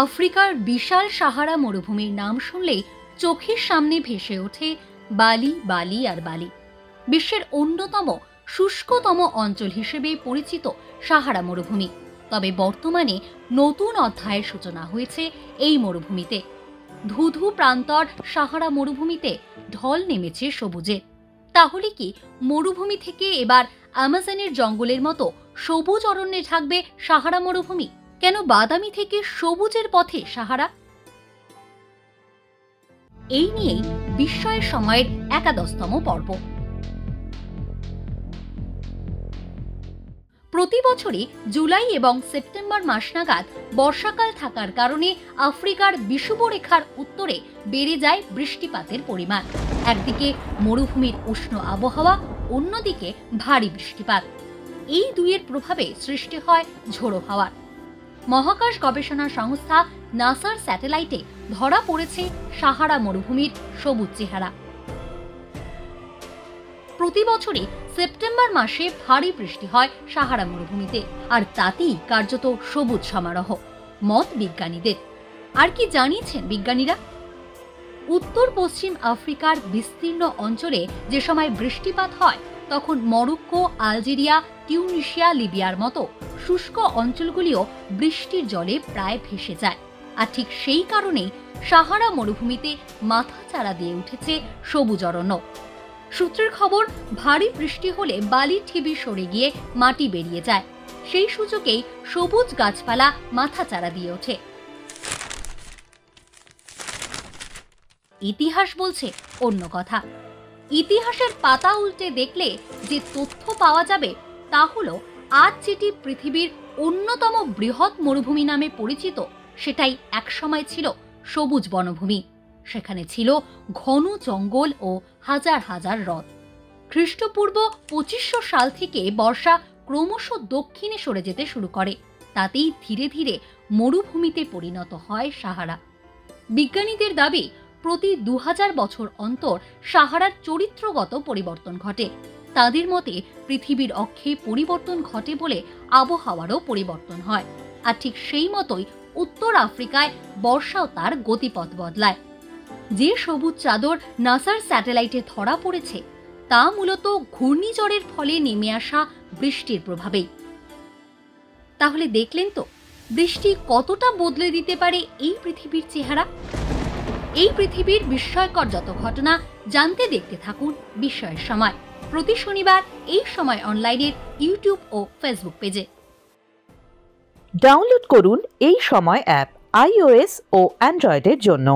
আফ্রিকার বিশাল সাহারা মরুভূমির নাম শুনলেই চোখের সামনে ভেসে ওঠে বালি, বালি আর বালি। বিশ্বের অন্যতম শুষ্কতম অঞ্চল হিসেবে পরিচিত সাহারা মরুভূমি। তবে বর্তমানে নতুন অধ্যায়ের সূচনা হয়েছে এই মরুভূমিতে। ধুধু প্রান্তর সাহারা মরুভূমিতে ঢল নেমেছে সবুজে। তাহলে কি মরুভূমি থেকে এবার আমাজনের জঙ্গলের মতো সবুজ অরণ্যে ঢাকবে সাহারা মরুভূমি? কেন বাদামি থেকে সবুজের পথে সাহারা? এই নিয়েই বিস্ময়ের সময়ের 11তম পর্ব। প্রতি বছরই জুলাই এবং সেপ্টেম্বর মাস নাগাদ বর্ষাকাল থাকার কারণে আফ্রিকার বিষুবরেখার উত্তরে বেড়ে যায় বৃষ্টিপাতের পরিমাণ। একদিকে মরুভূমির উষ্ণ আবহাওয়া, অন্যদিকে ভারী বৃষ্টিপাত। এই দুইয়ের প্রভাবে সৃষ্টি হয় ঝোড়ো হাওয়ার। মহাকাশ গবেষণা সংস্থা নাসার স্যাটেলাইটে ধরা পড়েছে সাহারা মরুভূমির সবুজ চেহারা। প্রতি বছরই সেপ্টেম্বর মাসে ভারী বৃষ্টি হয় সাহারা মরুভূমিতে, আর তাতেই কার্যত সবুজ সমারোহ মত বিজ্ঞানীদের। আর কি জানিয়েছেন বিজ্ঞানীরা? উত্তর পশ্চিম আফ্রিকার বিস্তীর্ণ অঞ্চলে যে সময় বৃষ্টিপাত হয় তখন মরক্কো, আলজেরিয়া, টিউনিশিয়া, লিবিয়ার মতো শুষ্ক অঞ্চলগুলিও বৃষ্টির জলে প্রায় ভেসে যায়। আর ঠিক সেই কারণেই সাহারা মরুভূমিতে মাথাচাড়া দিয়ে উঠেছে সবুজ অরণ্য। সূত্রের খবর, ভারী বৃষ্টি হলে বালির ঢিবি সরে গিয়ে মাটি বেরিয়ে যায়। সেই সুযোগেই সবুজ গাছপালা মাথাচাড়া দিয়ে ওঠে। ইতিহাস বলছে অন্য কথা। ইতিহাসের পাতা উল্টে দেখলে যে তথ্য পাওয়া যাবে তা হলো, আজ যেটি পৃথিবীর অন্যতম বৃহৎ মরুভূমি নামে পরিচিত, সেটাই একসময় ছিল সবুজ বনভূমি। সেখানে ছিল ঘন জঙ্গল ও হাজার হাজার হ্রদ। খ্রিস্টপূর্ব 2500 সাল থেকে বর্ষা ক্রমশ দক্ষিণে সরে যেতে শুরু করে। তাতেই ধীরে ধীরে মরুভূমিতে পরিণত হয় সাহারা। বিজ্ঞানীদের দাবি, প্রতি 2000 বছর অন্তর সাহারার চরিত্রগত পরিবর্তন ঘটে। তাদের মতে পৃথিবীর অক্ষে পরিবর্তন ঘটে বলে আবহাওয়ারও পরিবর্তন হয়। আর ঠিক সেই মতোই উত্তর আফ্রিকায় বর্ষাও তার গতিপথ বদলায়। যে সবুজ চাদর নাসার স্যাটেলাইটে ধরা পড়েছে তা মূলত ঘূর্ণিঝড়ের ফলে নেমে আসা বৃষ্টির প্রভাবেই। তাহলে দেখলেন তো, বৃষ্টি কতটা বদলে দিতে পারে এই পৃথিবীর চেহারা। এই পৃথিবীর বিস্ময়কর যত ঘটনা জানতে দেখতে থাকুন বিস্ময়ের সময়, প্রতি শনিবার এই সময় অনলাইনের ইউটিউব ও ফেসবুক পেজে। ডাউনলোড করুন এই সময় অ্যাপ iOS ও অ্যান্ড্রয়েডের জন্য।